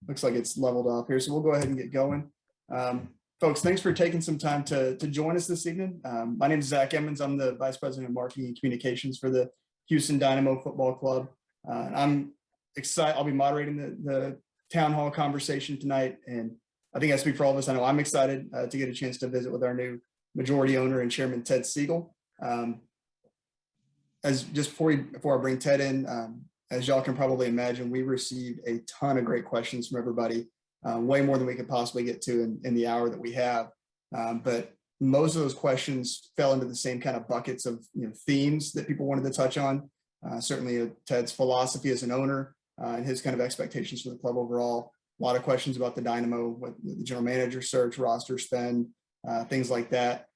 Looks like it's leveled off here, so we'll go ahead and get going. Folks, thanks for taking some time to join us this evening. My name is Zach Emmons. I'm the Vice President of Marketing and Communications for the Houston Dynamo Football Club. I'm excited. I'll be moderating the town hall conversation tonight, and I think I speak for all of us. I know I'm excited to get a chance to visit with our new majority owner and chairman, Ted Segal. Before I bring Ted in, as y'all can probably imagine, we received a ton of great questions from everybody, way more than we could possibly get to in the hour that we have. But most of those questions fell into the same kind of buckets of themes that people wanted to touch on. Certainly Ted's philosophy as an owner and his kind of expectations for the club overall. A lot of questions about the Dynamo, what the general manager search, roster spend, things like that.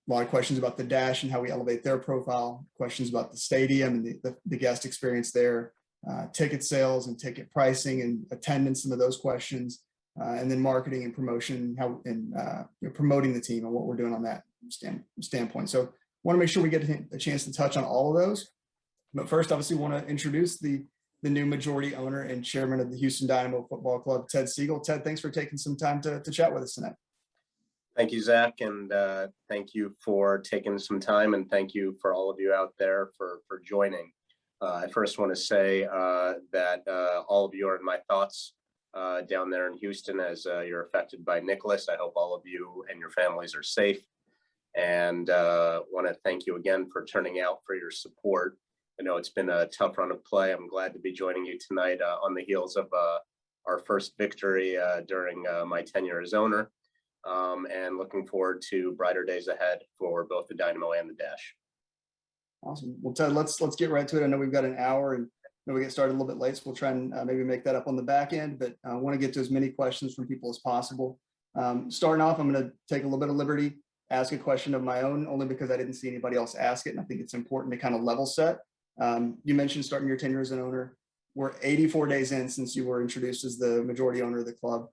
A lot of questions about the Dash and how we elevate their profile, questions about the stadium and the guest experience there, ticket sales and ticket pricing and attendance, some of those questions, and then marketing and promotion, promoting the team and what we're doing on that standpoint. So I want to make sure we get a chance to touch on all of those. But first, obviously, want to introduce the new majority owner and chairman of the Houston Dynamo Football Club, Ted Segal. Ted, thanks for taking some time to chat with us tonight. Thank you, Zach, and thank you for taking some time, and thank you for all of you out there for joining. I first want to say that all of you are in my thoughts down there in Houston as you're affected by Nicholas. I hope all of you and your families are safe, and want to thank you again for turning out for your support. I know it's been a tough run of play. I'm glad to be joining you tonight on the heels of our first victory during my tenure as owner. And looking forward to brighter days ahead for both the Dynamo and the Dash. Awesome. Well, Ted, let's get right to it. I know we've got an hour and we get started a little bit late, so we'll try and maybe make that up on the back end, but I want to get to as many questions from people as possible. Starting off, I'm going to take a little bit of liberty, ask a question of my own, only because I didn't see anybody else ask it, and I think it's important to kind of level set. You mentioned starting your tenure as an owner. We're 84 days in since you were introduced as the majority owner of the club.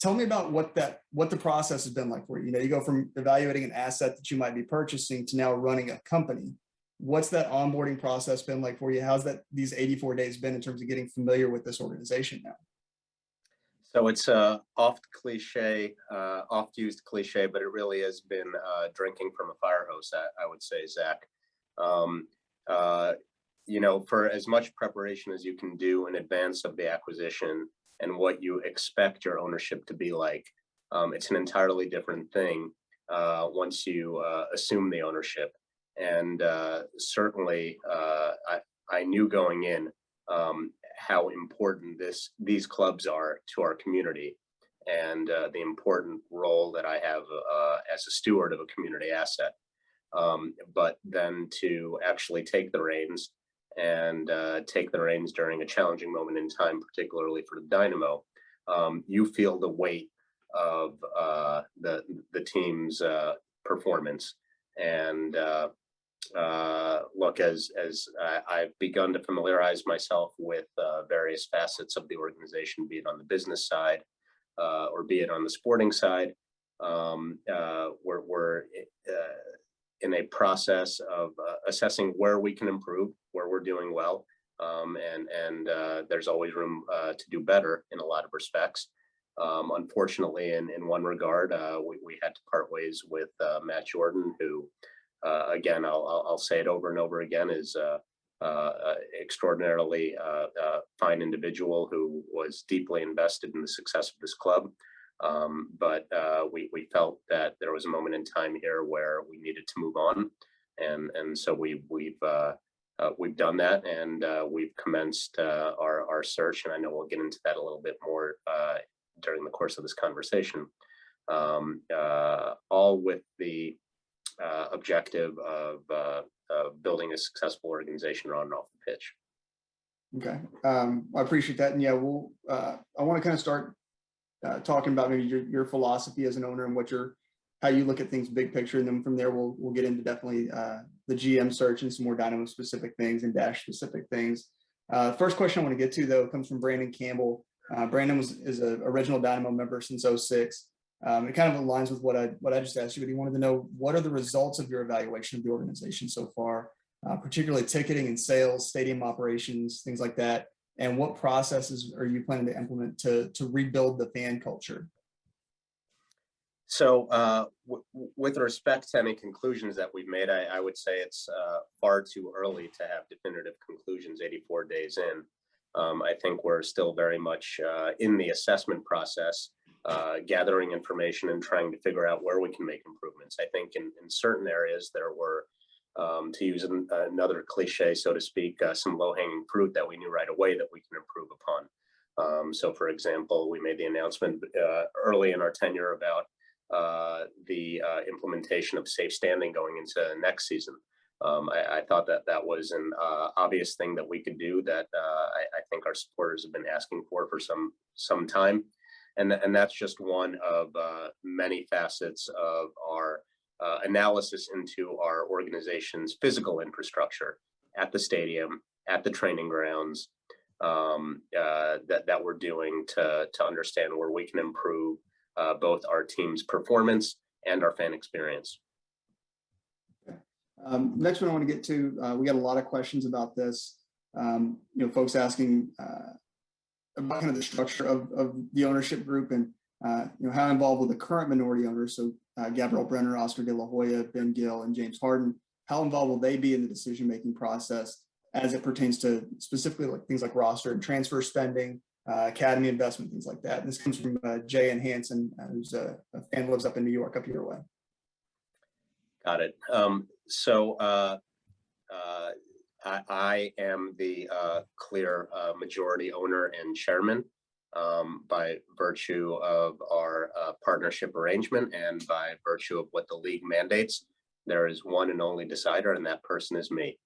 Tell me about what the process has been like for you. You go from evaluating an asset that you might be purchasing to now running a company. What's that onboarding process been like for you? How's these 84 days been in terms of getting familiar with this organization now? So it's oft used cliche, but it really has been drinking from a fire hose, I would say, Zach. For as much preparation as you can do in advance of the acquisition and what you expect your ownership to be like, it's an entirely different thing once you assume the ownership. And certainly, I knew going in how important these clubs are to our community, and the important role that I have as a steward of a community asset. But then to actually take the reins during a challenging moment in time, particularly for the Dynamo, you feel the weight of the team's performance. And look, as I've begun to familiarize myself with various facets of the organization, be it on the business side or be it on the sporting side, we're in a process of assessing where we can improve, where we're doing well, and there's always room to do better in a lot of respects. Unfortunately, in one regard, we had to part ways with Matt Jordan, who, again, I'll say it over and over again, is extraordinarily fine individual who was deeply invested in the success of this club. But we felt that there was a moment in time here where we needed to move on, and so we've done that, and we've commenced our search, and I know we'll get into that a little bit more during the course of this conversation, all with the objective of building a successful organization on and off the pitch. Okay, I appreciate that, and yeah, I want to kind of start talking about maybe your philosophy as an owner and how you look at things big picture, and then from there we'll get into definitely the GM search and some more Dynamo specific things and Dash specific things. First question I want to get to though comes from Brandon Campbell. Brandon is an original Dynamo member since 2006. It kind of aligns with what I just asked you, but he wanted to know, what are the results of your evaluation of the organization so far, particularly ticketing and sales, stadium operations, things like that, And what processes are you planning to implement to rebuild the fan culture? So with respect to any conclusions that we've made, I would say it's far too early to have definitive conclusions 84 days in. I think we're still very much in the assessment process, gathering information and trying to figure out where we can make improvements. I think in certain areas there were, to use another cliche, so to speak, some low-hanging fruit that we knew right away that we can improve upon. So for example, we made the announcement early in our tenure about the implementation of safe standing going into next season. I thought that that was an obvious thing that we could do that I think our supporters have been asking for some time. And that's just one of many facets of our analysis into our organization's physical infrastructure at the stadium, at the training grounds, that we're doing to understand where we can improve both our team's performance and our fan experience. Next one I want to get to, we got a lot of questions about this. Folks asking about kind of the structure of the ownership group and how involved with the current minority owners. So Gabriel Brenner, Oscar De La Hoya, Ben Gill, and James Harden. How involved will they be in the decision-making process as it pertains to specifically like things like roster and transfer spending, academy investment, things like that? And this comes from Jay and Hanson, who's a fan who lives up in New York, up your way. Got it. I am the clear majority owner and chairman by virtue of our partnership arrangement and by virtue of what the league mandates. There is one and only decider, and that person is me.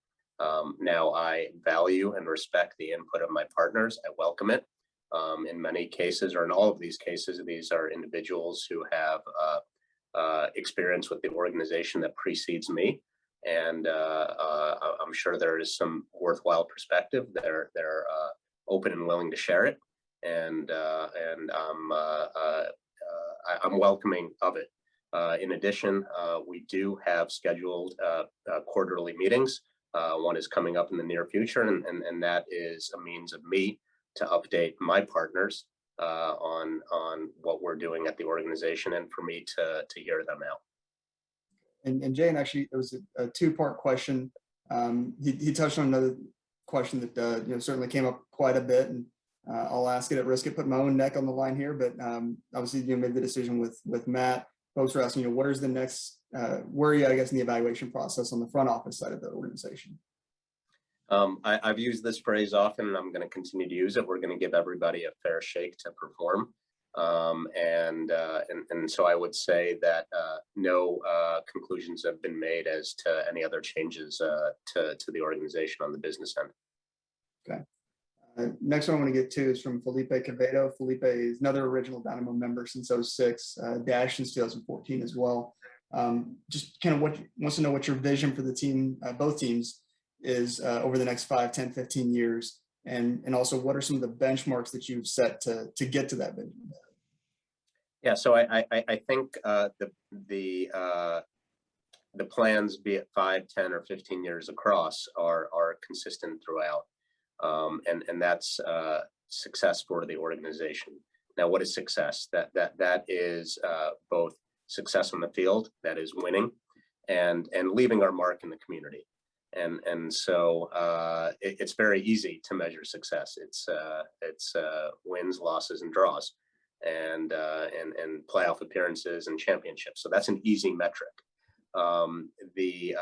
Now, I value and respect the input of my partners. I welcome it. In many cases, or in all of these cases, these are individuals who have experience with the organization that precedes me. And I'm sure there is some worthwhile perspective. They're open and willing to share it, and I'm welcoming of it. In addition, we do have scheduled quarterly meetings. One is coming up in the near future, and that is a means of me to update my partners on what we're doing at the organization, and for me to hear them out. And Jane, actually, it was a two-part question. He touched on another question that certainly came up quite a bit, and I'll ask it at risk of putting my own neck on the line here. But obviously, you made the decision with Matt. Folks are asking, what is the next? Where are you, I guess, in the evaluation process on the front office side of the organization? I've used this phrase often, and I'm going to continue to use it. We're going to give everybody a fair shake to perform. And so I would say that no conclusions have been made as to any other changes to the organization on the business end. Okay. Next one I want to get to is from Felipe Quevedo. Felipe is another original Dynamo member since 06, Dash since 2014 as well. Just kind of wants to know what your vision for the team, both teams, is over the next 5, 10, 15 years. And also, what are some of the benchmarks that you've set to get to that vision? Yeah, so I think the plans, be it 5, 10, or 15 years across, are consistent throughout, and that's success for the organization. Now, what is success? That is both success on the field, that is winning, and leaving our mark in the community. And so it's very easy to measure success. It's wins, losses, and draws, and playoff appearances and championships. So that's an easy metric. The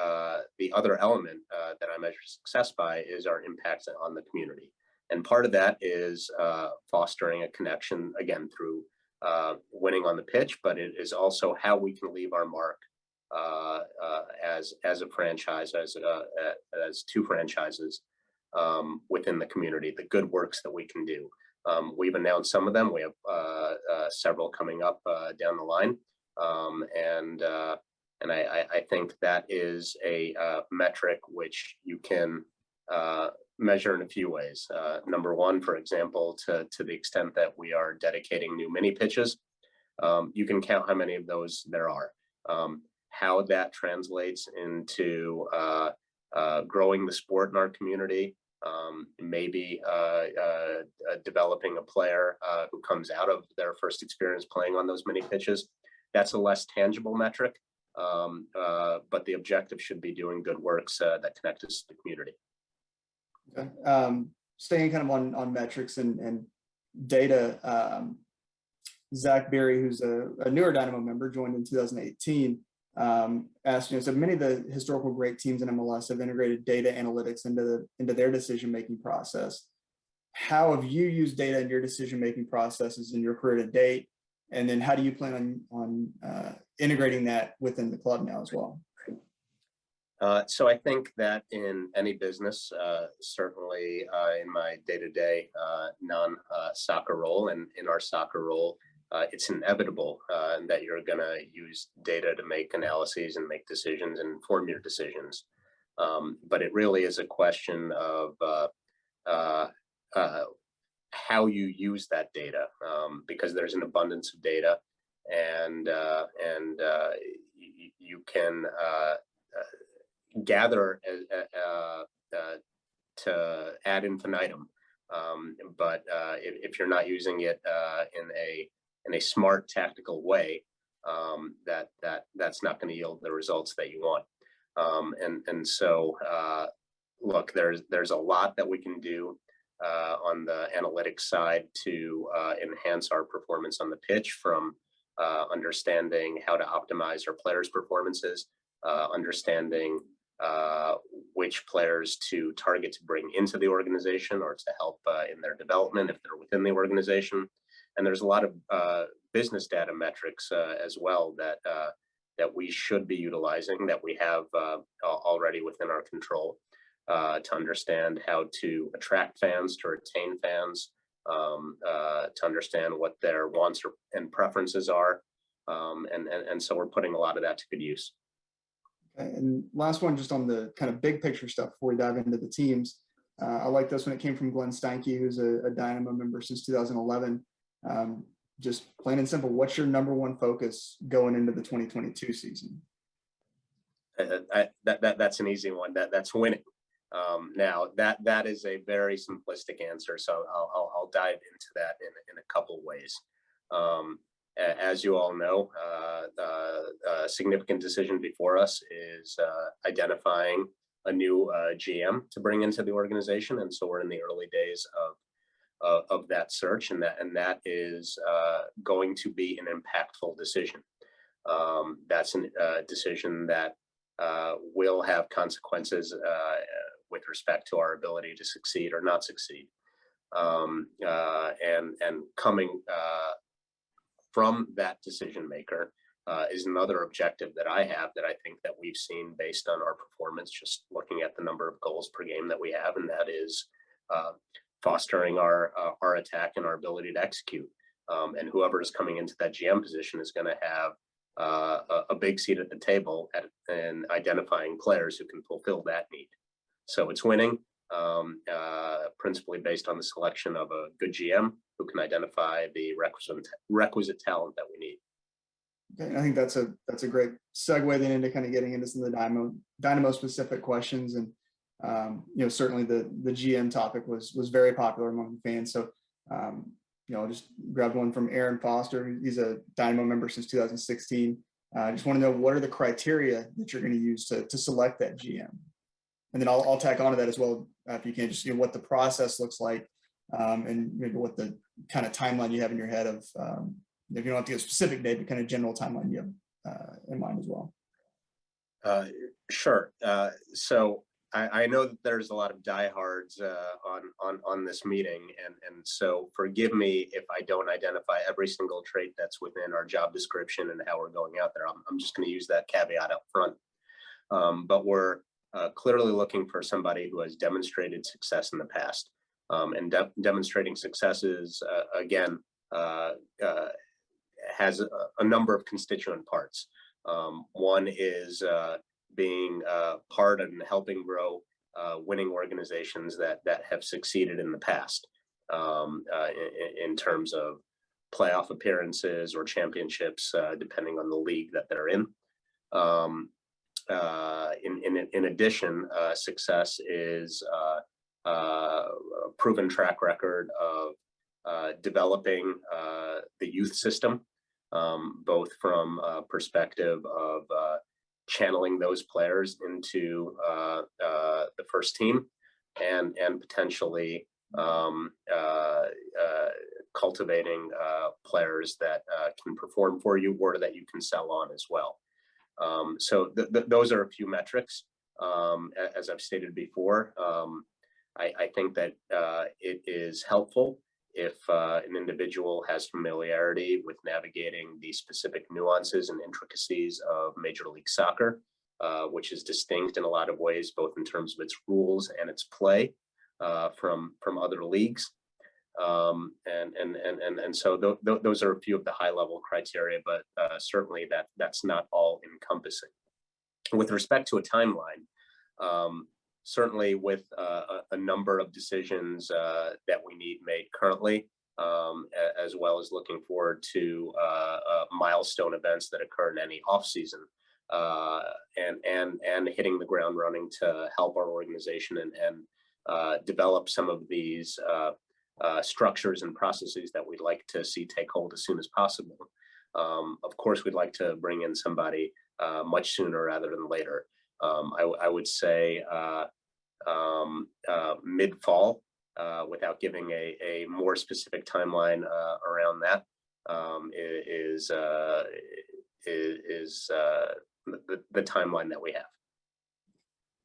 other element that I measure success by is our impact on the community, and part of that is fostering a connection, again, through winning on the pitch, but it is also how we can leave our mark as a franchise, as two franchises within the community, the good works that we can do. We've announced some of them. We have several coming up down the line, and I think that is a metric which you can measure in a few ways. Number one, for example, to the extent that we are dedicating new mini pitches, you can count how many of those there are. How that translates into growing the sport in our community, maybe developing a player who comes out of their first experience playing on those mini pitches. That's a less tangible metric, but the objective should be doing good works that connect us to the community. Okay. Staying kind of on metrics and data, Zach Berry, who's a newer Dynamo member, joined in 2018, asked, so many of the historical great teams in MLS have integrated data analytics into their decision-making process. How have you used data in your decision-making processes in your career to date? And then how do you plan on integrating that within the club now as well? So I think that in any business, certainly in my day-to-day non-soccer role and in our soccer role, it's inevitable that you're going to use data to make analyses and make decisions and inform your decisions. But it really is a question of how you use that data, because there's an abundance of data, and you can gather to ad infinitum, but if you're not using it in a smart tactical way, that's not going to yield the results that you want. And so look, there's a lot that we can do on the analytics side to enhance our performance on the pitch, from understanding how to optimize our players' performances, understanding which players to target to bring into the organization or to help in their development if they're within the organization. And there's a lot of business data metrics as well that we should be utilizing, that we have already within our control, to understand how to attract fans, to retain fans, to understand what their wants and preferences are. And so we're putting a lot of that to good use. Okay. And last one, just on the kind of big picture stuff before we dive into the teams. I like this one. It came from Glenn Steinke, who's a Dynamo member since 2011. Just plain and simple, what's your number one focus going into the 2022 season? That's an easy one. That's winning. Now that is a very simplistic answer, so I'll dive into that in a couple ways. As you all know, a significant decision before us is identifying a new GM to bring into the organization, and so we're in the early days of that search, and that is going to be an impactful decision. That's a decision that will have consequences with respect to our ability to succeed or not succeed. And coming from that decision maker is another objective that I have, that I think that we've seen based on our performance, just looking at the number of goals per game that we have, and that is fostering our attack and our ability to execute. And whoever is coming into that GM position is going to have a big seat at the table and identifying players who can fulfill that need. So it's winning, principally based on the selection of a good GM who can identify the requisite talent that we need. Okay, I think that's a great segue then into kind of getting into some of the Dynamo specific questions. And certainly the GM topic was very popular among the fans. So I just grabbed one from Aaron Foster. He's a Dynamo member since 2016. I just want to know, what are the criteria that you're going to use to select that GM? And then I'll tack onto that as well, if you can, just what the process looks like, and maybe what the kind of timeline you have in your head of, if you don't have to get a specific date, but kind of general timeline you have in mind as well. Sure. So I know that there's a lot of diehards on this meeting, and so forgive me if I don't identify every single trait that's within our job description and how we're going out there. I'm just going to use that caveat up front. But we're clearly looking for somebody who has demonstrated success in the past, and demonstrating successes again has a number of constituent parts. One is being part and helping grow winning organizations that have succeeded in the past, in terms of playoff appearances or championships, depending on the league that they're in. In addition, success is proven track record of developing the youth system, both from a perspective of channeling those players into the first team and potentially cultivating players that can perform for you or that you can sell on as well. So those are a few metrics. As I've stated before, I think that it is helpful if an individual has familiarity with navigating the specific nuances and intricacies of Major League Soccer, which is distinct in a lot of ways, both in terms of its rules and its play from other leagues. And so those are a few of the high level criteria, but certainly that's not all encompassing. With respect to a timeline, certainly with a number of decisions that we need made currently, as well as looking forward to milestone events that occur in any off season, and hitting the ground running to help our organization and develop some of these structures and processes that we'd like to see take hold as soon as possible. Of course, we'd like to bring in somebody much sooner rather than later. I would say mid-fall, without giving a more specific timeline around that, is the timeline that we have.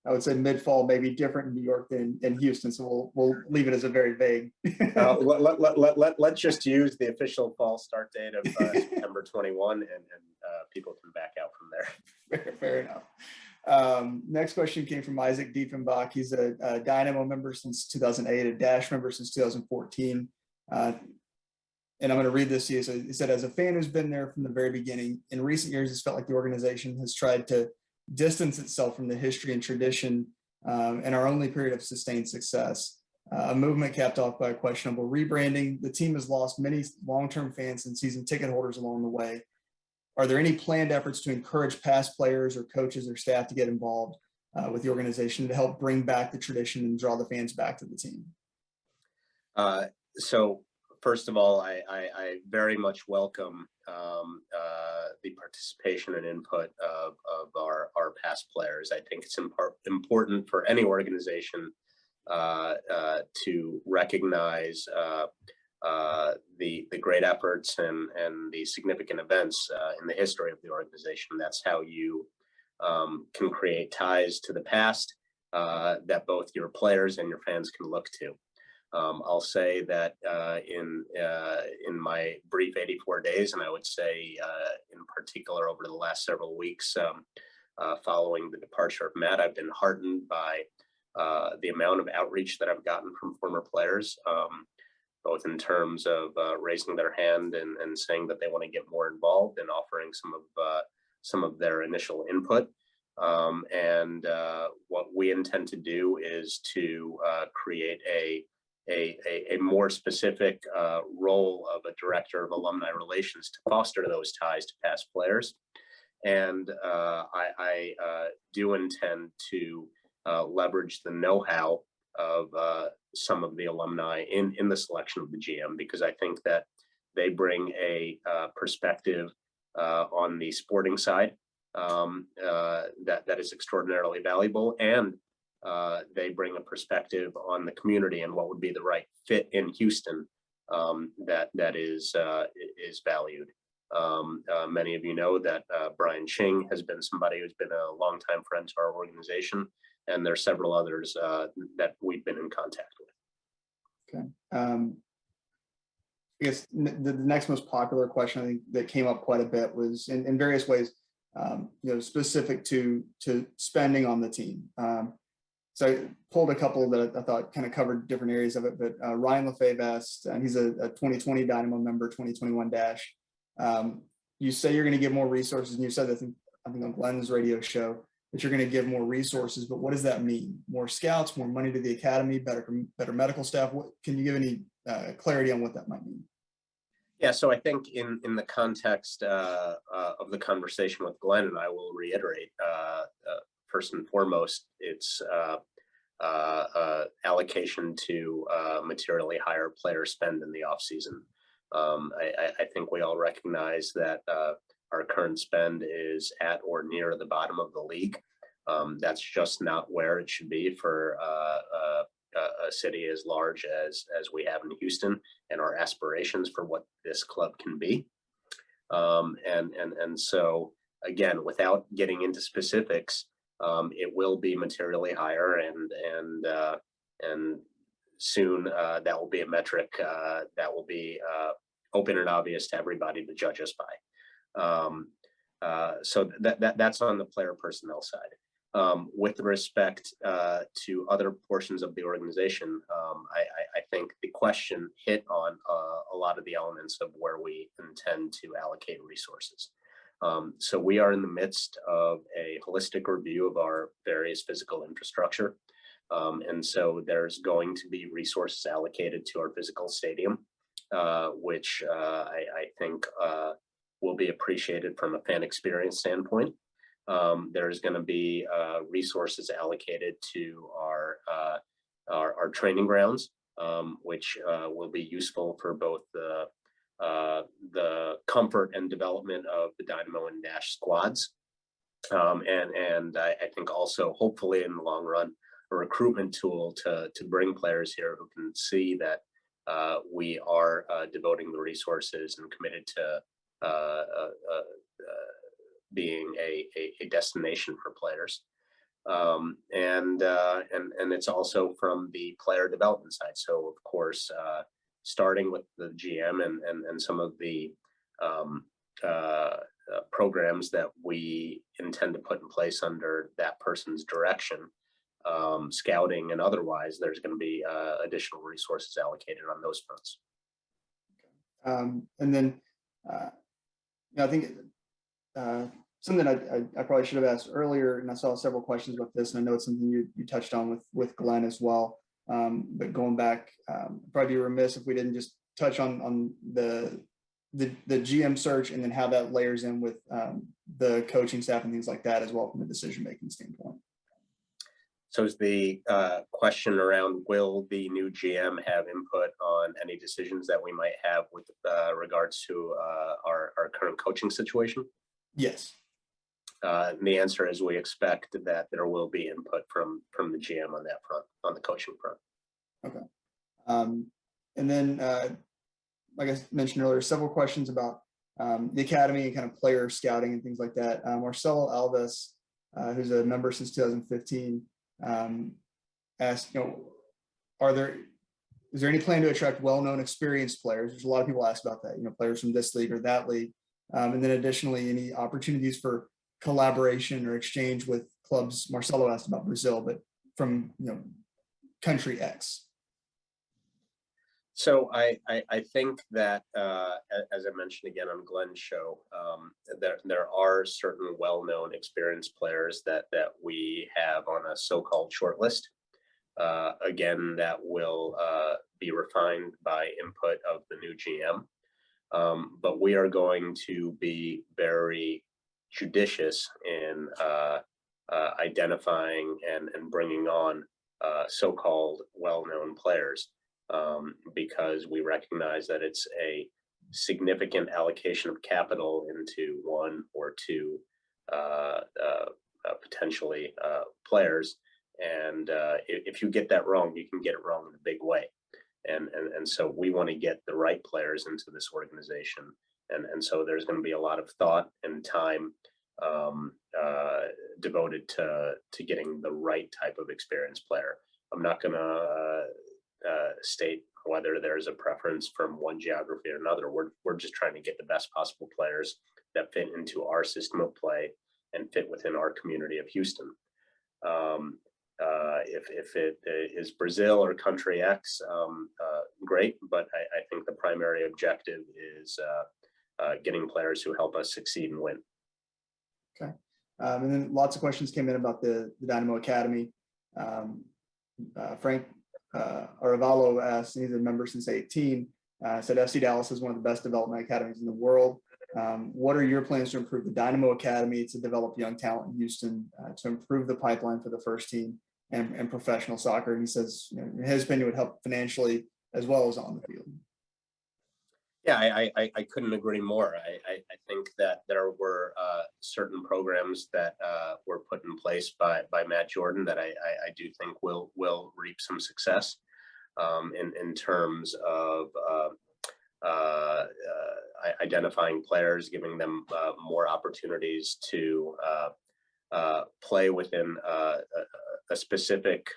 I would say mid-fall may be different in New York than in Houston, so we'll leave it as a very vague. Let's just use the official fall start date of September 21, and people can back out from there. Fair enough. Next question came from Isaac Diefenbach. He's a Dynamo member since 2008, a Dash member since 2014. And I'm going to read this to you. So he said, as a fan who's been there from the very beginning, in recent years, it's felt like the organization has tried to distance itself from the history and tradition in our only period of sustained success. A movement capped off by a questionable rebranding. The team has lost many long-term fans and season ticket holders along the way. Are there any planned efforts to encourage past players or coaches or staff to get involved with the organization to help bring back the tradition and draw the fans back to the team? So first of all, I very much welcome the participation and input of our past players. I think it's important for any organization to recognize the great efforts and the significant events in the history of the organization. That's how you can create ties to the past that both your players and your fans can look to. I'll say that in my brief 84 days, and I would say in particular over the last several weeks following the departure of Matt, I've been heartened by the amount of outreach that I've gotten from former players, both in terms of raising their hand and saying that they want to get more involved and offering some of their initial input. And what we intend to do is to create a more specific role of a director of alumni relations to foster those ties to past players. And I do intend to leverage the know-how of some of the alumni in the selection of the GM, because I think that they bring a perspective on the sporting side that is extraordinarily valuable, and they bring a perspective on the community and what would be the right fit in Houston that is valued. Many of you know that Brian Ching has been somebody who's been a longtime friend to our organization, and there are several others that we've been in contact with. Okay. I guess the next most popular question I think that came up quite a bit was in various ways, specific to spending on the team. So I pulled a couple that I thought kind of covered different areas of it, but Ryan Lefebvre asked, and he's a 2020 Dynamo member, 2021 Dash. You say you're going to give more resources, and you said that I think on Glenn's radio show that you're going to give more resources, but what does that mean? More scouts, more money to the academy, better medical staff? Can you give any clarity on what that might mean? Yeah, so I think in the context of the conversation with Glenn, and I will reiterate, first and foremost, it's allocation to materially higher player spend in the offseason. I think we all recognize that our current spend is at or near the bottom of the league. That's just not where it should be for a city as large as we have in Houston, and our aspirations for what this club can be. And so again, without getting into specifics, it will be materially higher, and soon that will be a metric that will be open and obvious to everybody to judge us by. So that's on the player personnel side. With respect to other portions of the organization, I think the question hit on a lot of the elements of where we intend to allocate resources. So we are in the midst of a holistic review of our various physical infrastructure. And so there's going to be resources allocated to our physical stadium, which I think will be appreciated from a fan experience standpoint. There's going to be resources allocated to our training grounds, which will be useful for both the comfort and development of the Dynamo and Dash squads, and I think also hopefully in the long run a recruitment tool to bring players here who can see that we are devoting the resources and committed to being a destination for players. And it's also from the player development side. So of course, starting with the GM and some of the programs that we intend to put in place under that person's direction, scouting and otherwise, there's going to be additional resources allocated on those fronts. And then I think something I probably should have asked earlier, and I saw several questions about this, and I know it's something you touched on with Glenn as well. But going back, probably be remiss if we didn't just touch on the GM search and then how that layers in with the coaching staff and things like that as well from a decision-making standpoint. So is the question around, will the new GM have input on any decisions that we might have with regards to our current coaching situation? Yes. The answer is we expect that there will be input from the GM on that front, on the coaching front. Okay. And then, like I mentioned earlier, several questions about the academy and kind of player scouting and things like that. Marcelo Alves, who's a member since 2015, asked, is there any plan to attract well-known experienced players? There's a lot of people ask about that, players from this league or that league. And then additionally, any opportunities for collaboration or exchange with clubs? Marcelo asked about Brazil, but from, country X. So I think that, as I mentioned again on Glenn's show, there are certain well-known experienced players that we have on a so-called short list. Again, that will be refined by input of the new GM. But we are going to be very judicious in identifying and bringing on so-called well-known players. Because we recognize that it's a significant allocation of capital into one or two potentially players. And if you get that wrong, you can get it wrong in a big way. And so we want to get the right players into this organization. And so there's going to be a lot of thought and time devoted to getting the right type of experienced player. I'm not going to state whether there's a preference from one geography or another. We're just trying to get the best possible players that fit into our system of play and fit within our community of Houston. If it is Brazil or country X, great, but I think the primary objective is getting players who help us succeed and win. Okay. And then lots of questions came in about the Dynamo Academy. Frank Arevalo asked, and he's a member since 18, said FC Dallas is one of the best development academies in the world. What are your plans to improve the Dynamo Academy, to develop young talent in Houston, to improve the pipeline for the first team? and professional soccer. And he says, in his opinion, would help financially as well as on the field. Yeah, I couldn't agree more. I think that there were certain programs that were put in place by Matt Jordan that I do think will reap some success in terms of identifying players, giving them more opportunities to play within a specific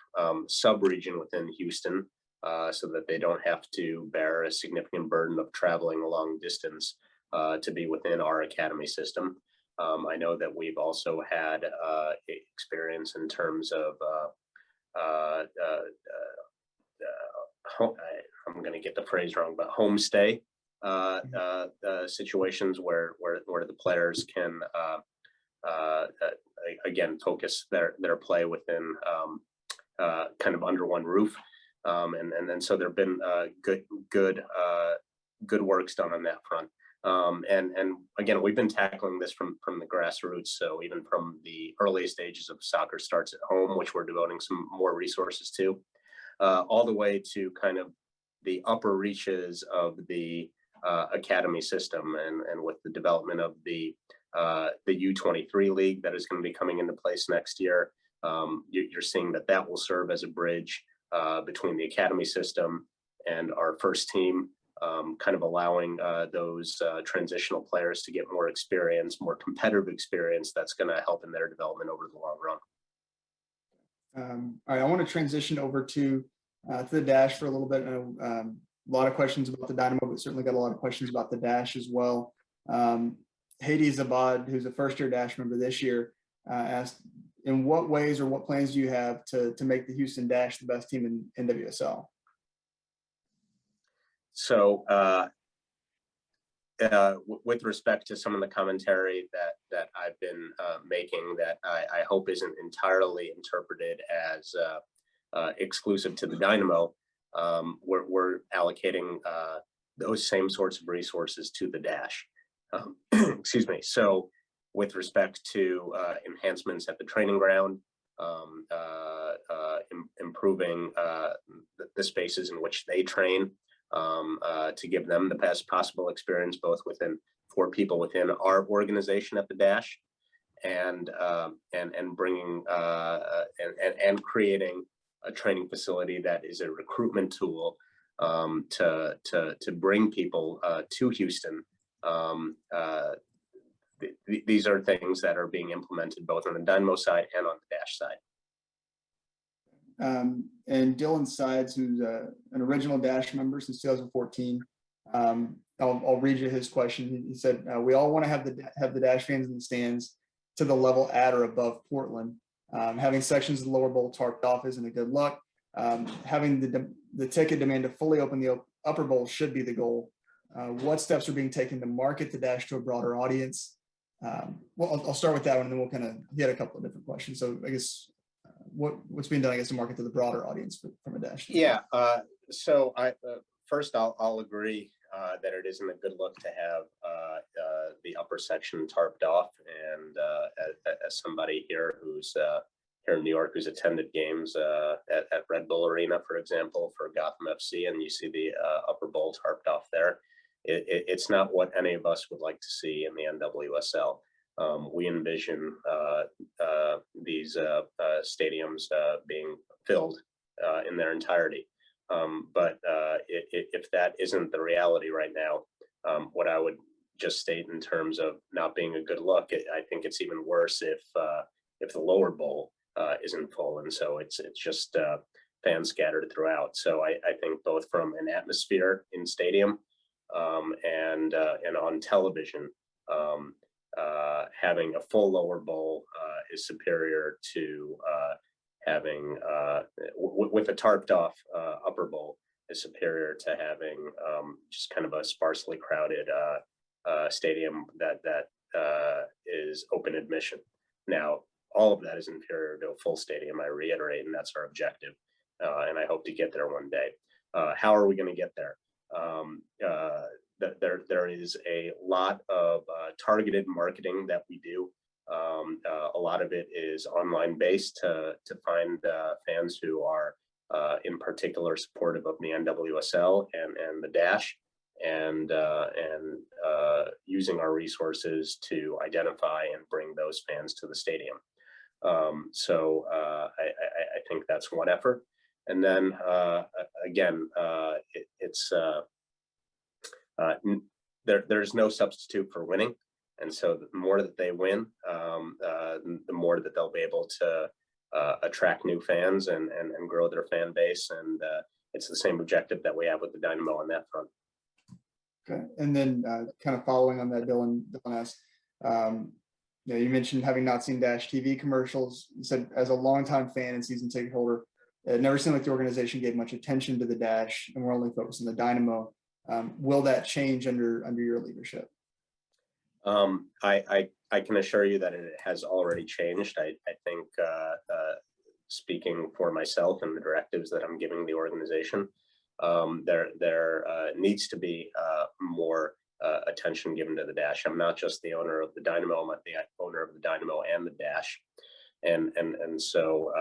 sub-region within Houston, so that they don't have to bear a significant burden of traveling a long distance to be within our academy system. I know that we've also had experience in terms of I'm going to get the phrase wrong, but homestay situations where the players can again focus their play within kind of under one roof, and then so there've been good works done on that front. And again, we've been tackling this from the grassroots. So even from the early stages of soccer starts at home, which we're devoting some more resources to, all the way to kind of the upper reaches of the academy system, and with the development of the U23 league that is going to be coming into place next year. You're seeing that will serve as a bridge between the academy system and our first team, kind of allowing those transitional players to get more experience, more competitive experience that's going to help in their development over the long run. All right, I want to transition over to the Dash for a little bit. A lot of questions about the Dynamo, but certainly got a lot of questions about the Dash as well. Hades Abad, who's a first-year Dash member this year, asked, in what ways or what plans do you have to make the Houston Dash the best team in NWSL? So with respect to some of the commentary that I've been making, that I hope isn't entirely interpreted as exclusive to the Dynamo, we're allocating those same sorts of resources to the Dash. Excuse me. So with respect to enhancements at the training ground, improving the spaces in which they train, to give them the best possible experience, both for people within our organization at the Dash, and bringing and creating a training facility that is a recruitment tool to bring people to Houston. These are things that are being implemented both on the Dynamo side and on the Dash side. And Dylan Sides, who's an original Dash member since 2014, I'll read you his question. He said, "We all want to have the Dash fans in the stands to the level at or above Portland. Having sections of the lower bowl tarped off isn't a good look. Having the ticket demand to fully open the upper bowl should be the goal. What steps are being taken to market the Dash to a broader audience?" Well, I'll start with that one, and then we'll kind of hit a couple of different questions. So I guess what's being done, I guess, to market to the broader audience from a Dash? Yeah. So first I'll agree that it isn't a good look to have the upper section tarped off. And as somebody here who's here in New York, who's attended games at Red Bull Arena, for example, for Gotham FC, and you see the upper bowl tarped off there, it's not what any of us would like to see in the NWSL. We envision these stadiums being filled in their entirety. But if that isn't the reality right now, what I would just state in terms of not being a good look, I think it's even worse if the lower bowl isn't full, and so it's just fans scattered throughout. So I think both from an atmosphere in stadium and on television, having a full lower bowl is superior to having with a tarped off upper bowl is superior to having just kind of a sparsely crowded stadium that is open admission. Now, all of that is inferior to a full stadium, I reiterate, and that's our objective. And I hope to get there one day. How are we going to get there? There is a lot of targeted marketing that we do A lot of it is online based to find fans who are in particular supportive of the NWSL and the Dash, and using our resources to identify and bring those fans to the stadium. So I think that's one effort. And then again, there's no substitute for winning. And so the more that they win, the more that they'll be able to attract new fans and grow their fan base. And it's the same objective that we have with the Dynamo on that front. Okay. And then kind of following on that, Dylan asked, you mentioned having not seen Dash TV commercials. You said, as a longtime fan and season ticket holder, it never seemed like the organization gave much attention to the Dash, and we're only focused on the Dynamo. Will that change under your leadership? I can assure you that it has already changed. I think, speaking for myself and the directives that I'm giving the organization, there needs to be more attention given to the Dash. I'm not just the owner of the Dynamo, I'm the owner of the Dynamo and the Dash. And so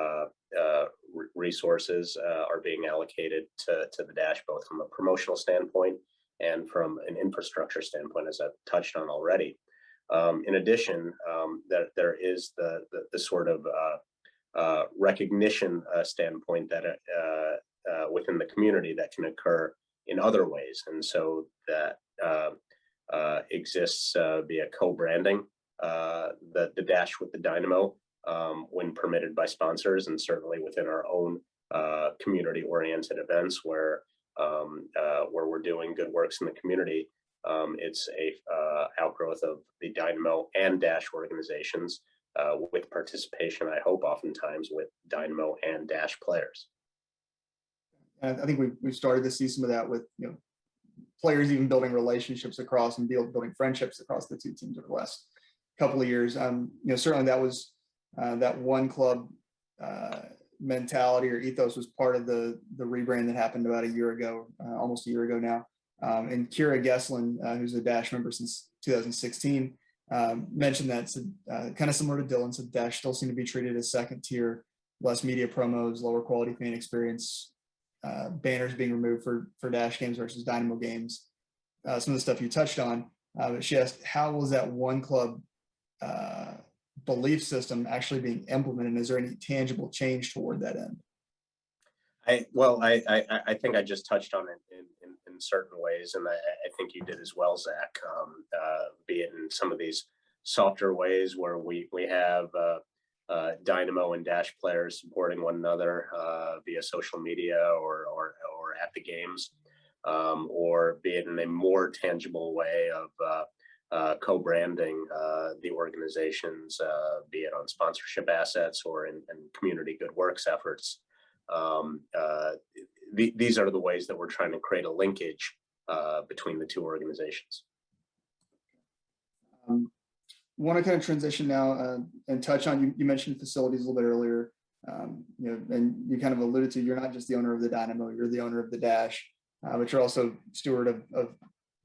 resources are being allocated to the Dash, both from a promotional standpoint and from an infrastructure standpoint, as I've touched on already. In addition, there is the sort of recognition standpoint that within the community that can occur in other ways. And so that exists via co-branding the Dash with the Dynamo when permitted by sponsors, and certainly within our own community-oriented events where we're doing good works in the community. It's a outgrowth of the Dynamo and Dash organizations with participation, I hope, oftentimes with Dynamo and Dash players. And I think we've started to see some of that with players even building relationships across and building friendships across the two teams over the last couple of years. Certainly that was that one club mentality or ethos was part of the rebrand that happened about a year ago, almost a year ago now. And Kira Gesslin, who's a Dash member since 2016, mentioned that, kind of similar to Dylan, said Dash still seem to be treated as second tier, less media promos, lower quality fan experience, banners being removed for Dash games versus Dynamo games, some of the stuff you touched on. But she asked, how was that one club belief system actually being implemented? Is there any tangible change toward that end? I think I just touched on it in certain ways, and I think you did as well, Zach. Be it in some of these softer ways where we have Dynamo and Dash players supporting one another via social media or at the games, or be it in a more tangible way of co-branding the organizations, be it on sponsorship assets or in community good works efforts. These are the ways that we're trying to create a linkage between the two organizations. Want to kind of transition now and touch on, you mentioned facilities a little bit earlier, and you kind of alluded to, you're not just the owner of the Dynamo, you're the owner of the Dash, but you're also steward of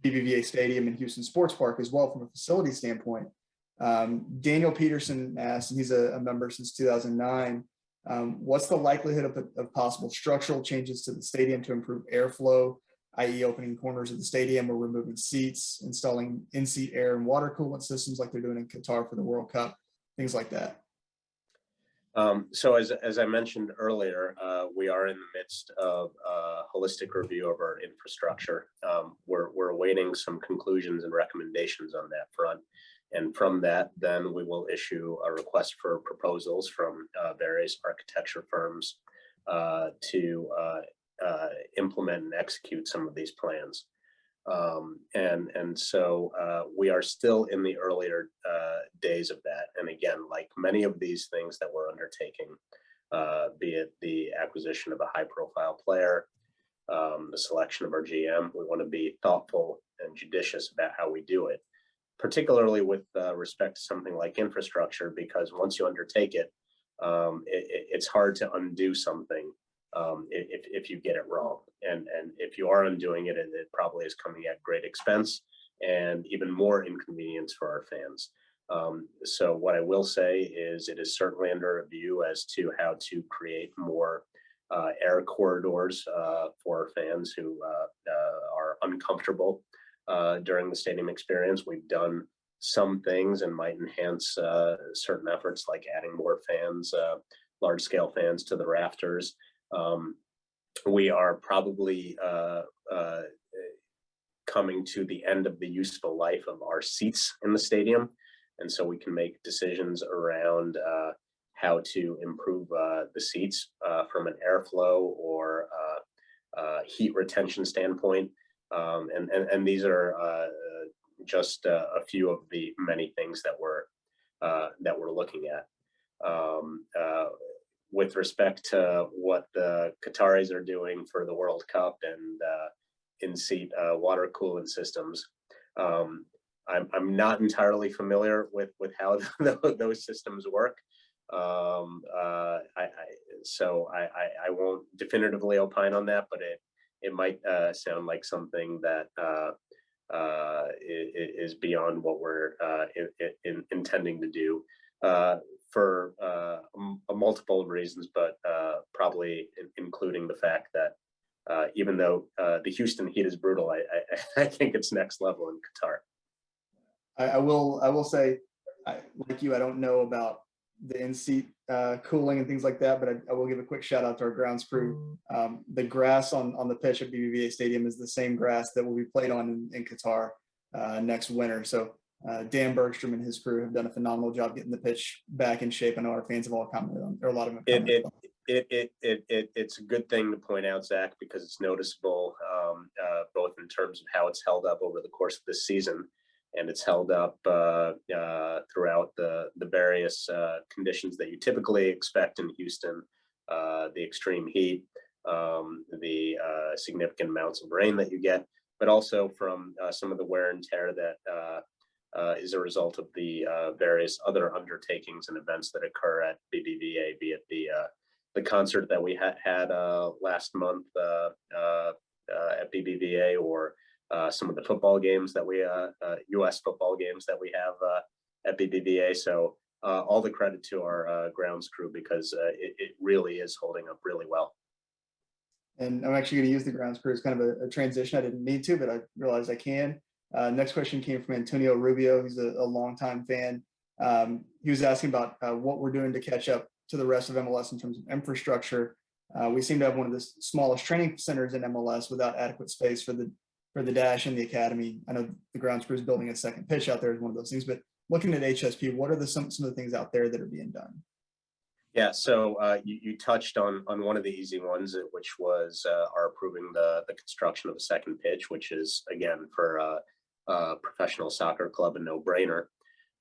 BBVA Stadium and Houston Sports Park as well from a facility standpoint. Daniel Peterson asked, and he's a member since 2009, what's the likelihood of possible structural changes to the stadium to improve airflow, i.e. opening corners of the stadium or removing seats, installing in-seat air and water coolant systems like they're doing in Qatar for the World Cup, things like that? So as I mentioned earlier, we are in the midst of a holistic review of our infrastructure. We're awaiting some conclusions and recommendations on that front. And from that, then we will issue a request for proposals from various architecture firms to implement and execute some of these plans. And so we are still in the earlier days of that. And again, like many of these things that we're undertaking, be it the acquisition of a high profile player, the selection of our GM, we want to be thoughtful and judicious about how we do it, particularly with respect to something like infrastructure, because once you undertake it, it's hard to undo something if you get it wrong. And if you are undoing it, it probably is coming at great expense and even more inconvenience for our fans. So what I will say is it is certainly under review as to how to create more air corridors for fans who are uncomfortable during the stadium experience. We've done some things and might enhance certain efforts, like adding more fans, large scale fans to the rafters. We are probably coming to the end of the useful life of our seats in the stadium. And so we can make decisions around how to improve the seats from an airflow or heat retention standpoint. And these are just a few of the many things that we're looking at. With respect to what the Qataris are doing for the World Cup and in-seat water cooling systems, I'm not entirely familiar with how those systems work. So I won't definitively opine on that, but it might sound like something that is beyond what we're intending to do for a multiple of reasons, but probably including the fact that even though the Houston heat is brutal, I think it's next level in Qatar. I will say, like you, I don't know about the in-seat cooling and things like that, but I will give a quick shout out to our grounds crew. The grass on the pitch at BBVA Stadium is the same grass that will be played on in Qatar next winter. So Dan Bergstrom and his crew have done a phenomenal job getting the pitch back in shape. I know our fans have all commented on, or a lot of them. It's a good thing to point out, Zach, because it's noticeable both in terms of how it's held up over the course of this season, and it's held up throughout the various conditions that you typically expect in Houston, the extreme heat, the significant amounts of rain that you get, but also from some of the wear and tear that is a result of the various other undertakings and events that occur at BBVA, be it the concert that we had last month at BBVA, or some of the football games that we U.S. football games that we have at BBVA. So all the credit to our grounds crew, because it really is holding up really well. And I'm actually going to use the grounds crew as kind of a transition. I didn't mean to, but I realized I can. Next question came from Antonio Rubio. He's a longtime fan. He was asking about what we're doing to catch up to the rest of MLS in terms of infrastructure. We seem to have one of the smallest training centers in MLS without adequate space for the Dash and the Academy. I know the grounds crew is building a second pitch out there is one of those things, but looking at HSP, what are some of the things out there that are being done? Yeah, so you touched on one of the easy ones, which was our approving the construction of a second pitch, which is, again, for a professional soccer club, a no-brainer,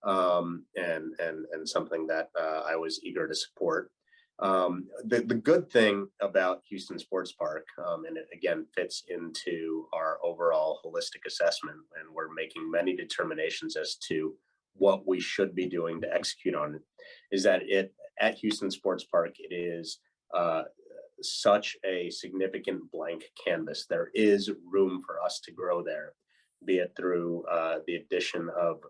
and something that I was eager to support. The good thing about Houston Sports Park, and it again fits into our overall holistic assessment, and we're making many determinations as to what we should be doing to execute on it, is that at Houston Sports Park, it is such a significant blank canvas. There is room for us to grow there, be it through the addition of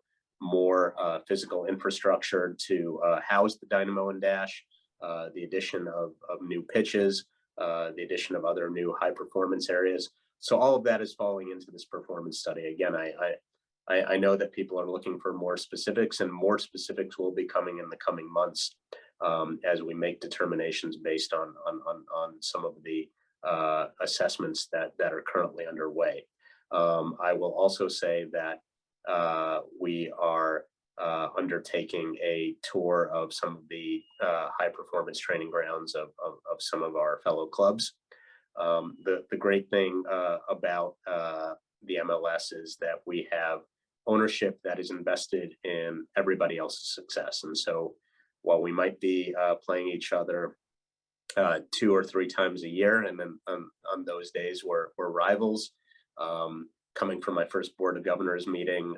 more physical infrastructure to house the Dynamo and Dash, the addition of new pitches, the addition of other new high performance areas. So all of that is falling into this performance study. Again, I know that people are looking for more specifics, and more specifics will be coming in the coming months as we make determinations based on some of the assessments that are currently underway. I will also say that we are undertaking a tour of some of the high performance training grounds of some of our fellow clubs. The great thing about the MLS is that we have ownership that is invested in everybody else's success. And so while we might be playing each other 2 or 3 times a year, and then on those days we're rivals, coming from my first Board of Governors meeting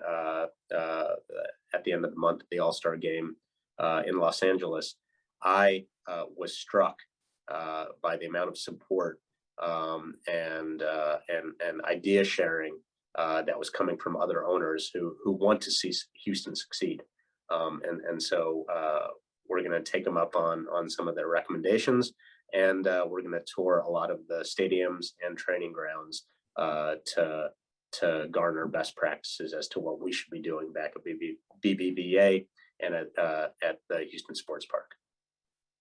at the end of the month at the All-Star game in Los Angeles, I was struck by the amount of support and idea sharing that was coming from other owners who want to see Houston succeed. And so we're going to take them up on some of their recommendations, and we're going to tour a lot of the stadiums and training grounds to garner best practices as to what we should be doing back at BBVA and at the Houston Sports Park.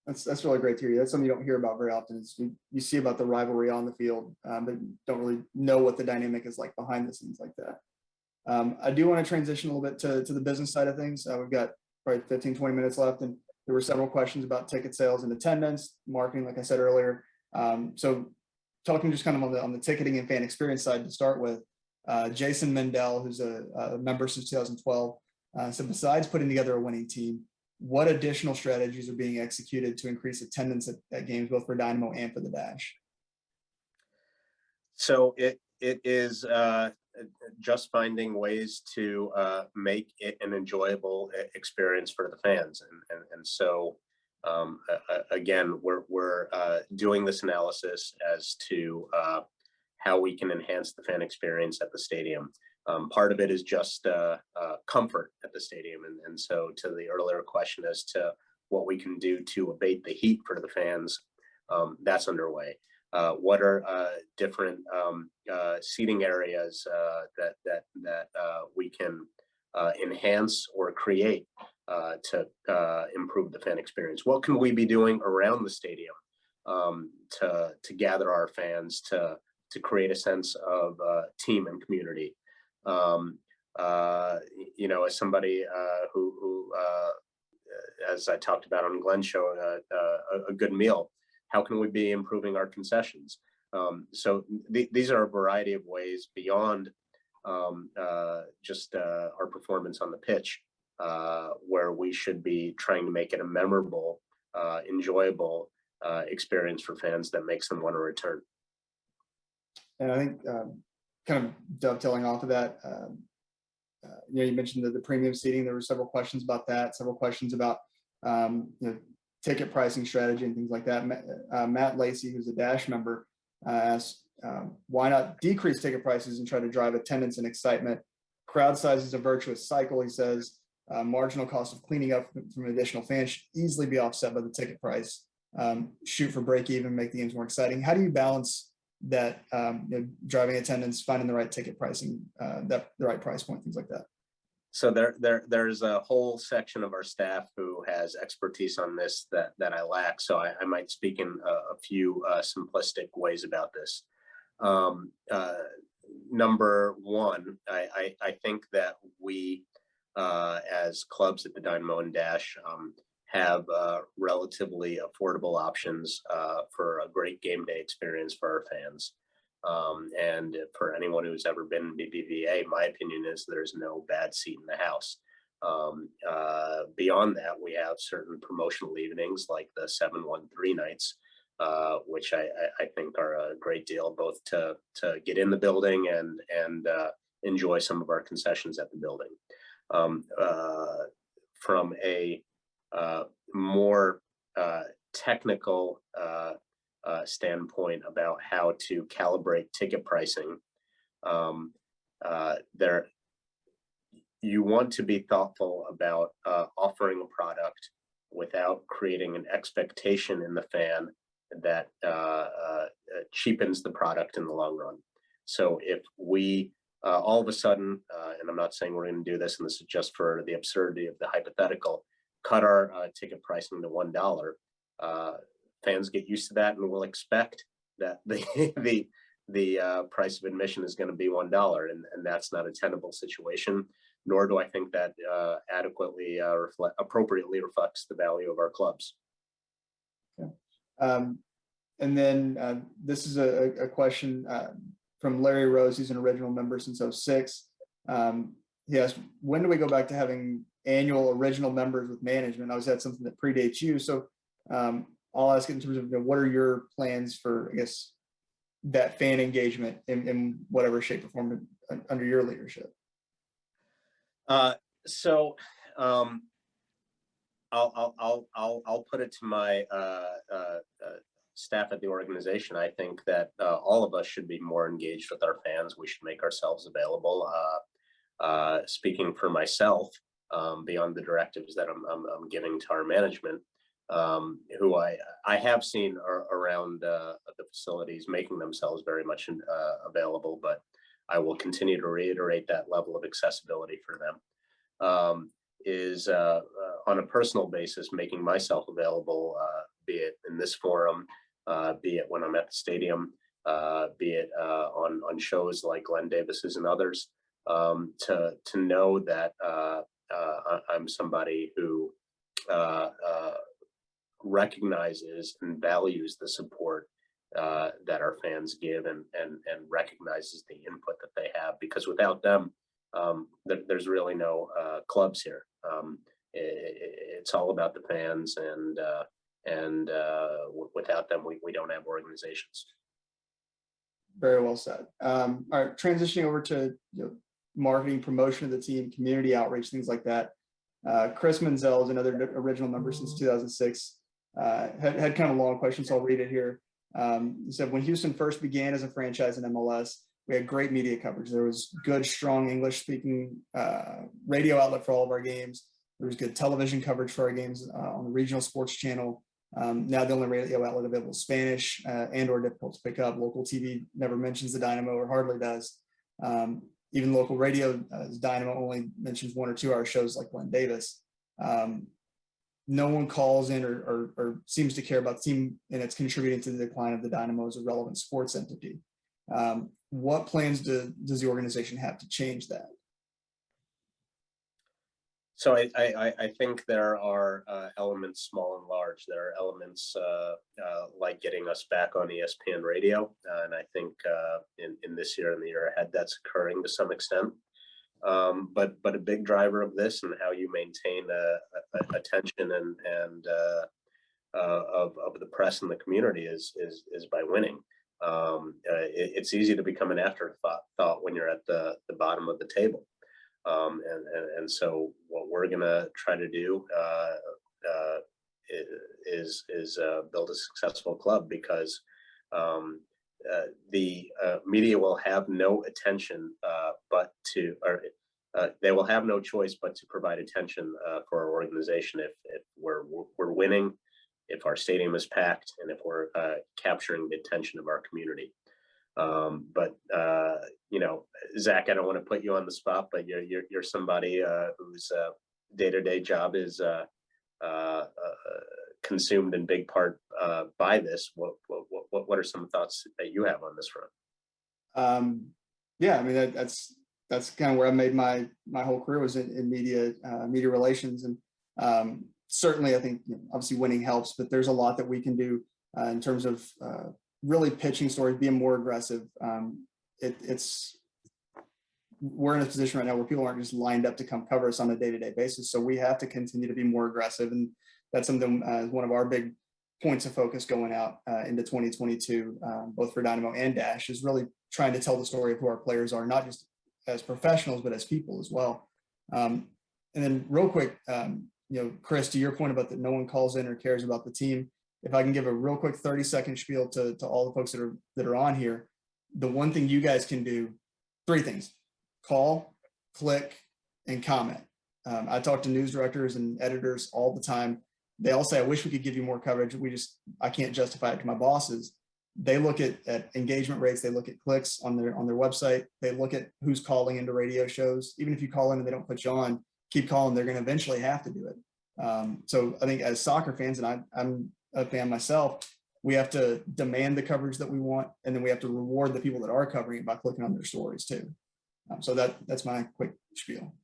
That's really great to hear. That's something you don't hear about very often. Is you see about the rivalry on the field, but don't really know what the dynamic is like behind the scenes like that. I do want to transition a little bit to the business side of things. We've got probably 15, 20 minutes left, and there were several questions about ticket sales and attendance, marketing, like I said earlier. So talking just kind of on the ticketing and fan experience side to start with, Jason Mendel, who's a member since 2012, so besides putting together a winning team, what additional strategies are being executed to increase attendance at games, both for Dynamo and for the Dash? So it is just finding ways to make it an enjoyable experience for the fans, and so again, we're doing this analysis as to how we can enhance the fan experience at the stadium. Part of it is just comfort at the stadium, and so to the earlier question as to what we can do to abate the heat for the fans, that's underway. What are different seating areas that we can enhance or create to improve the fan experience? What can we be doing around the stadium to gather our fans, to create a sense of team and community? As somebody who as I talked about on Glenn's show, a good meal, how can we be improving our concessions? So these are a variety of ways beyond just our performance on the pitch, where we should be trying to make it a memorable, enjoyable experience for fans that makes them want to return. And I think kind of dovetailing off of that, you mentioned the premium seating. There were several questions about that, several questions about ticket pricing strategy and things like that. Matt Lacey, who's a Dash member, asked, why not decrease ticket prices and try to drive attendance and excitement? Crowd size is a virtuous cycle, he says. Marginal cost of cleaning up from additional fans should easily be offset by the ticket price. Shoot for break even, make the games more exciting. How do you balance that, driving attendance, finding the right ticket pricing, the right price point, things like that? So there's a whole section of our staff who has expertise on this that I lack. So I might speak in a few simplistic ways about this. Number one, I think that we, as clubs at the Dynamo and Dash, have relatively affordable options for a great game day experience for our fans. And for anyone who's ever been BBVA, my opinion is there's no bad seat in the house. Beyond that, we have certain promotional evenings like the 713 nights, which I think are a great deal, both to get in the building and enjoy some of our concessions at the building. From a more technical standpoint about how to calibrate ticket pricing, you want to be thoughtful about offering a product without creating an expectation in the fan that cheapens the product in the long run. So if we all of a sudden, and I'm not saying we're going to do this, and this is just for the absurdity of the hypothetical, cut our ticket pricing to $1, fans get used to that and will expect that the price of admission is going to be $1, and that's not a tenable situation. Nor do I think that adequately appropriately reflects the value of our clubs. Okay. And then this is a question from Larry Rose. He's an original member since 2006. He asked, when do we go back to having annual original members with management? Obviously, that's something that predates you. So I'll ask in terms of what are your plans for, I guess, that fan engagement in whatever shape or form under your leadership? So I'll put it to my staff at the organization. I think that all of us should be more engaged with our fans. We should make ourselves available. Speaking for myself, beyond the directives that I'm giving to our management, who I have seen around the facilities making themselves very much available, but I will continue to reiterate that level of accessibility for them. Is on a personal basis, making myself available, be it in this forum, be it when I'm at the stadium, be it on shows like Glenn Davis's and others, to know that I'm somebody who recognizes and values the support that our fans give, and recognizes the input that they have, because without them, there's really no clubs here. It's all about the fans, and without them, we don't have organizations. Very well said. All right, transitioning over to marketing, promotion of the team, community outreach, things like that. Chris Menzel is another original member since 2006. Had kind of a long question, so I'll read it here. He said, when Houston first began as a franchise in MLS, we had great media coverage. There was good, strong English-speaking radio outlet for all of our games. There was good television coverage for our games on the regional sports channel. Now the only radio outlet available is Spanish and or difficult to pick up. Local TV never mentions the Dynamo, or hardly does. Even local radio, Dynamo only mentions 1 or 2 hour shows like Glenn Davis. No one calls in or seems to care about the team, and it's contributing to the decline of the Dynamo as a relevant sports entity. What plans does the organization have to change that? So I think there are elements, small and large. There are elements like getting us back on ESPN radio, and I think in this year and the year ahead, that's occurring to some extent. But a big driver of this, and how you maintain attention and of the press and the community, is by winning. It's easy to become an afterthought when you're at the bottom of the table. And so what we're gonna try to do is build a successful club, because the media will have no attention they will have no choice but to provide attention for our organization if we're winning, if our stadium is packed, and if we're capturing the attention of our community. But Zach, I don't want to put you on the spot, but you're somebody whose day-to-day job is consumed in big part by this. What are some thoughts that you have on this front? Yeah, I mean that's kind of where I made my whole career, was in media relations, and certainly I think obviously winning helps, but there's a lot that we can do in terms of really pitching stories, being more aggressive. We're in a position right now where people aren't just lined up to come cover us on a day-to-day basis. So we have to continue to be more aggressive. And that's something one of our big points of focus going out into 2022, both for Dynamo and Dash, is really trying to tell the story of who our players are, not just as professionals, but as people as well. And then real quick, Chris, to your point about that no one calls in or cares about the team, if I can give a real quick 30-second spiel to all the folks that are on here, the one thing you guys can do, 3 things: call, click, and comment. I talk to news directors and editors all the time. They all say, I wish we could give you more coverage. I can't justify it to my bosses. They look at engagement rates. They look at clicks on their website. They look at who's calling into radio shows. Even if you call in and they don't put you on, keep calling. They're going to eventually have to do it. So I think as soccer fans, and I'm a fan myself, we have to demand the coverage that we want, and then we have to reward the people that are covering it by clicking on their stories too. So that's my quick spiel.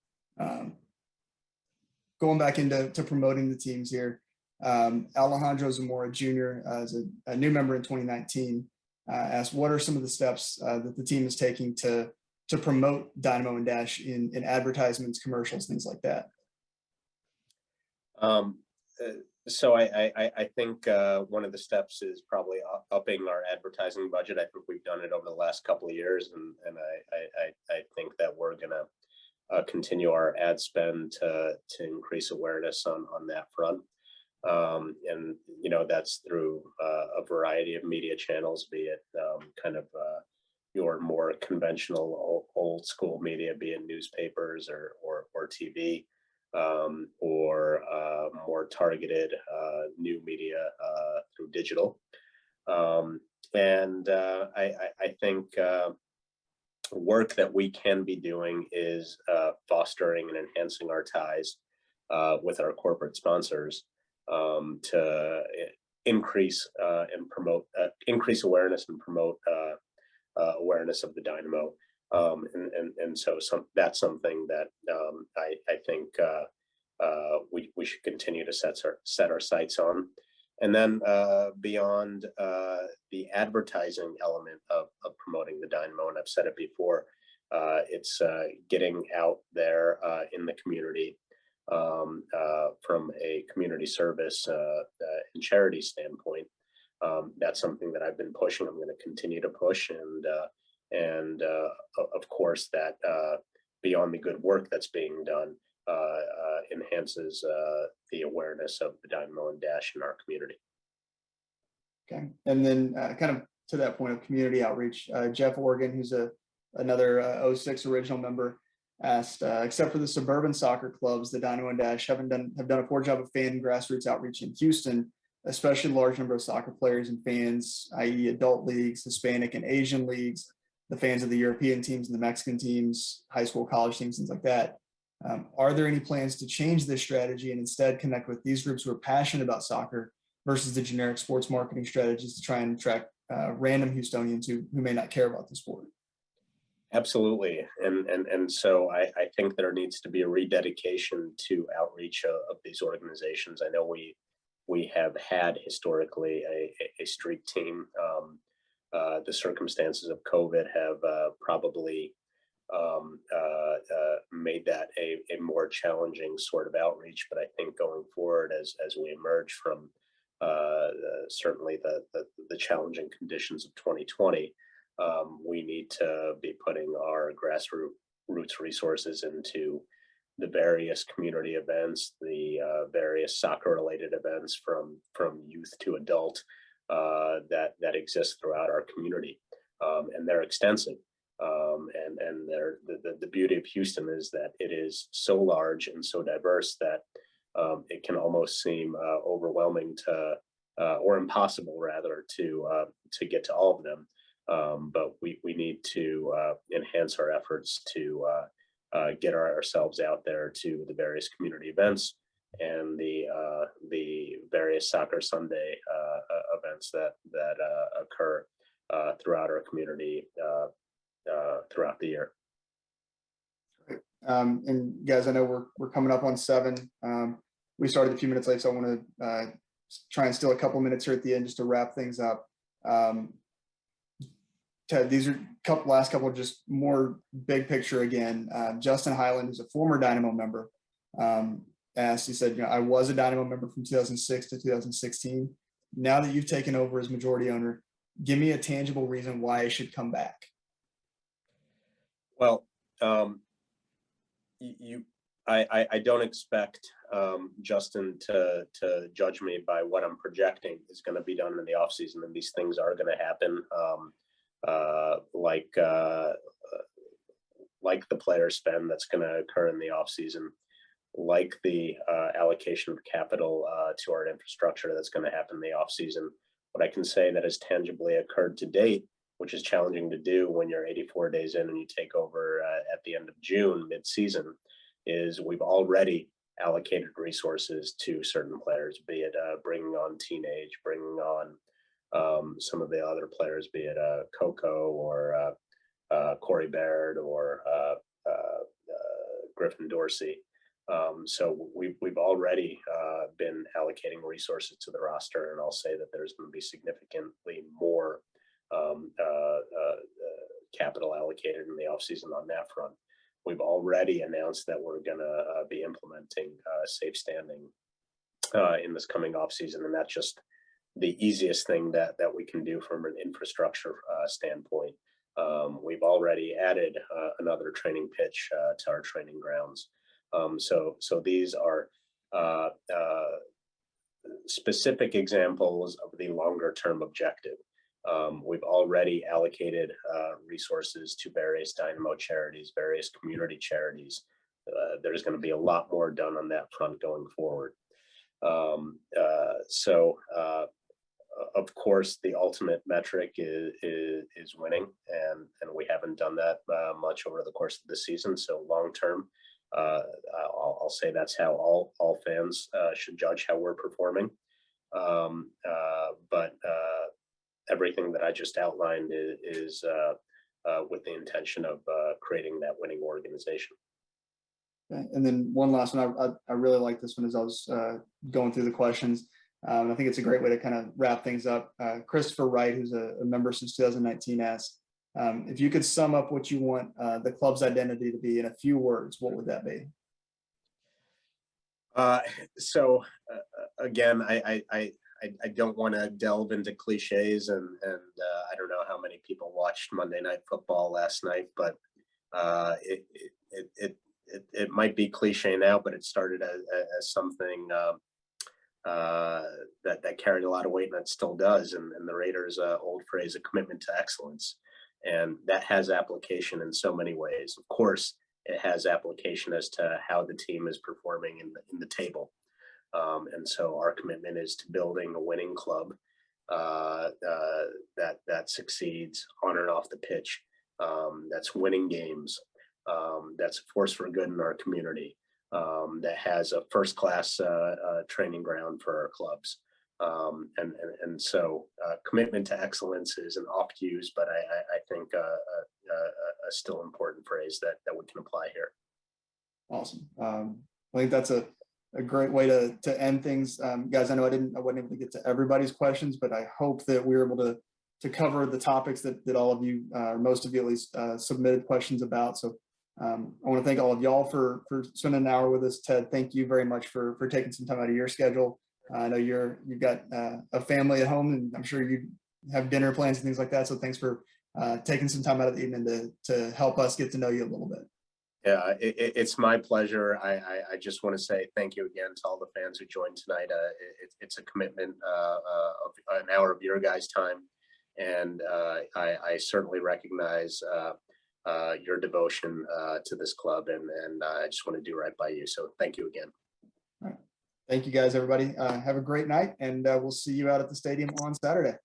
Going back into promoting the teams here, Alejandro Zamora Jr., as a new member in 2019, asked, what are some of the steps that the team is taking to promote Dynamo and Dash in advertisements, commercials, things like that? So I think one of the steps is probably upping our advertising budget. I think we've done it over the last couple of years, and I think that we're going to continue our ad spend to increase awareness on that front. And that's through a variety of media channels, be it kind of your more conventional old school media, be it newspapers or TV. or more targeted new media through digital. I think work that we can be doing is fostering and enhancing our ties with our corporate sponsors to increase and promote, increase awareness and promote awareness of the Dynamo. So that's something that I think we should continue to set our sights on. And then beyond the advertising element of promoting the Dynamo, and I've said it before, it's getting out there in the community from a community service and charity standpoint. That's something that I've been pushing. I'm going to continue to push, and of course that beyond the good work that's being done, enhances the awareness of the Dynamo and Dash in our community. Okay, and then kind of to that point of community outreach, Jeff Organ, who's another 06 original member, asked, except for the suburban soccer clubs, the Dynamo and Dash have done a poor job of fan grassroots outreach in Houston, especially large number of soccer players and fans, i.e. adult leagues, Hispanic and Asian leagues, the fans of the European teams and the Mexican teams, high school, college teams, things like that. Are there any plans to change this strategy and instead connect with these groups who are passionate about soccer versus the generic sports marketing strategies to try and attract random Houstonians who may not care about the sport? Absolutely. And so I think there needs to be a rededication to outreach of these organizations. I know we have had historically a street team. The circumstances of COVID have probably made that a more challenging sort of outreach. But I think going forward, as we emerge from certainly the challenging conditions of 2020, we need to be putting our grassroots resources into the various community events, the various soccer-related events from youth to adult that exist throughout our community, and they're extensive. And the beauty of Houston is that it is so large and so diverse that it can almost seem overwhelming to, or impossible rather, to get to all of them. But we need to enhance our efforts to get ourselves out there to the various community events and the various Soccer Sunday events that occur throughout our community throughout the year. Great. And guys, I know we're coming up on 7. We started a few minutes late, so I want to try and steal a couple minutes here at the end just to wrap things up. Ted, these are last couple just more big picture again. Justin Highland, who's a former Dynamo member, asked, he said, I was a Dynamo member from 2006 to 2016. Now that you've taken over as majority owner, give me a tangible reason why I should come back. Well, I don't expect Justin to judge me by what I'm projecting is going to be done in the offseason, and these things are going to happen. Like the player spend that's going to occur in the offseason, like the allocation of capital to our infrastructure that's going to happen in the offseason. What I can say that has tangibly occurred to date, which is challenging to do when you're 84 days in and you take over at the end of June, mid-season, is we've already allocated resources to certain players, be it bringing on Teenage, bringing on some of the other players, be it Coco or Corey Baird or Griffin Dorsey. So we've already been allocating resources to the roster, and I'll say that there's going to be significantly more capital allocated in the offseason on that front. We've already announced that we're going to be implementing safe standing in this coming offseason, and that's just the easiest thing that we can do from an infrastructure standpoint. We've already added another training pitch to our training grounds. So these are specific examples of the longer term objective. We've already allocated resources to various Dynamo charities, various community charities there's going to be a lot more done on that front going forward. Of course, the ultimate metric is winning, and we haven't done that much over the course of the season. So long term, I'll say that's how all fans should judge how we're performing. But everything that I just outlined is with the intention of creating that winning organization. Okay. And then one last one, I really like this one as I was going through the questions. I think it's a great way to kind of wrap things up. Christopher Wright, who's a member since 2019, asked, if you could sum up what you want the club's identity to be in a few words, what would that be? Again, I don't want to delve into cliches, and I don't know how many people watched Monday Night Football last night, but it might be cliche now, but it started as something that carried a lot of weight, and it still does. And the Raiders' old phrase, a commitment to excellence, and that has application in so many ways. Of course, it has application as to how the team is performing in the table. And so our commitment is to building a winning club that succeeds on and off the pitch, that's winning games, that's a force for good in our community, that has a first-class training ground for our clubs. And so commitment to excellence is an oft used, but I think a still important phrase that we can apply here. Awesome. I think that's a great way to end things. Guys, I know I wasn't able to get to everybody's questions, but I hope that we were able to cover the topics that all of you, or most of you at least, submitted questions about. So I want to thank all of y'all for spending an hour with us. Ted, thank you very much for taking some time out of your schedule. I know you've got a family at home, and I'm sure you have dinner plans and things like that. So thanks for taking some time out of the evening to help us get to know you a little bit. Yeah, it's my pleasure. I just want to say thank you again to all the fans who joined tonight. It's a commitment of an hour of your guys' time, and I certainly recognize your devotion to this club, and I just want to do right by you. So thank you again. All right. Thank you guys, everybody. Have a great night, and we'll see you out at the stadium on Saturday.